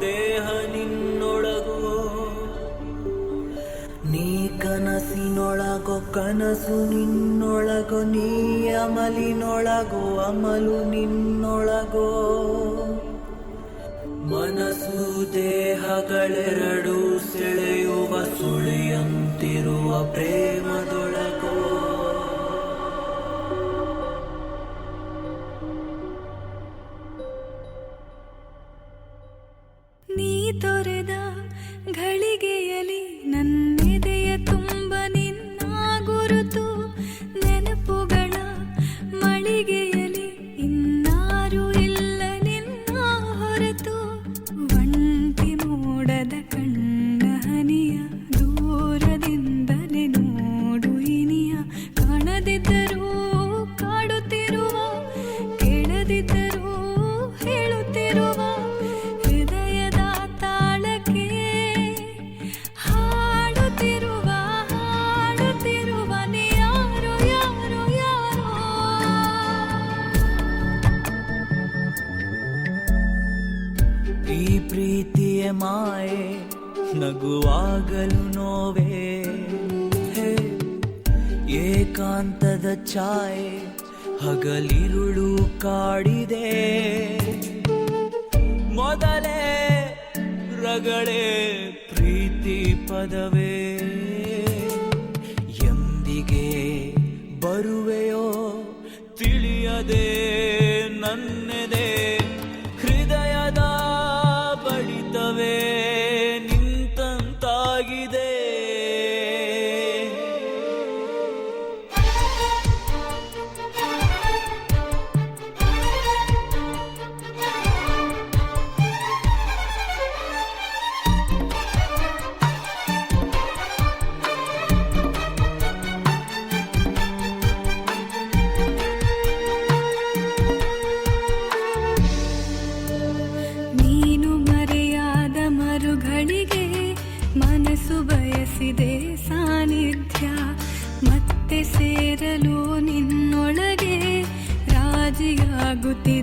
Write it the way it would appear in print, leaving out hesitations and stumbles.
ದೇಹ ನಿನ್ನೊಳಗೋ. ನೀ ಕನಸಿನೊಳಗೋ ಕನಸು ನಿನ್ನೊಳಗೋ, ನೀ ಅಮಲಿನೊಳಗೋ ಅಮಲು ನಿನ್ನೊಳಗೋ. ಮನಸ್ಸು ದೇಹಗಳೆರಡು ಸೆಳೆಯುವ ಸುಳಿಯಂತಿರುವ ಪ್ರೇಮದೊಳಗೋ. ನೀ ತೊರೆದ ಘಳಿಗೆಯಲಿ ನನ್ನೆದೆಯ ತುಂಬ ನಿನ್ನ ಗುರುತು. ನೆನಪುಗಳ ಮಳಿಗೆಯಲಿ ಇನ್ನಾರು ಇಲ್ಲ ನಿನ್ನ ಹೊರತು. ಒಂಟಿ ಮೋಡದ ಕಣ್ಣ ಹನಿಯ ದೂರದಿಂದಲೇ ನೋಡು ಇನಿಯ. ಕಾಣದಿದ್ದರೂ ಕಾಡುತ್ತಿರುವ, ಕೇಳದಿದ್ದರೂ ಹೇಳುತ್ತಿರುವ ಹೃದಯದ ತಾಳಕ್ಕೆ ಹಾಡುತ್ತಿರುವ ನೀ ಯಾರೋ ಯಾರೋ ಯಾರೋ. ಈ ಪ್ರೀತಿಯ ಮಾಯೆ ನಗುವಾಗಲು ನೋವೇ. ಹೇ ಏಕಾಂತದ ಛಾಯೆ ಹಗಲಿರುಳು ಕಾಡಿದೆ. ಮೊದಲೇ ರಗಳೇ ಪ್ರೀತಿ ಪದವೇ. ಎಂದಿಗೆ ಬರುವೆಯೋ ತಿಳಿಯದೆ ನನ್ನೆದೆ. ಹೃದಯದ ಬಡಿತವೇ ನಿಂತಂತಾಗಿದೆ. ನೀನು ಮರೆಯಾದ ಮರುಗಳಿಗೆ ಮನಸ್ಸು ಬಯಸಿದೆ ಸಾನ್ನಿಧ್ಯ. ಮತ್ತೆ ಸೇರಲು ನಿನ್ನೊಳಗೆ ರಾಜಿಯಾಗುತ್ತಿದೆ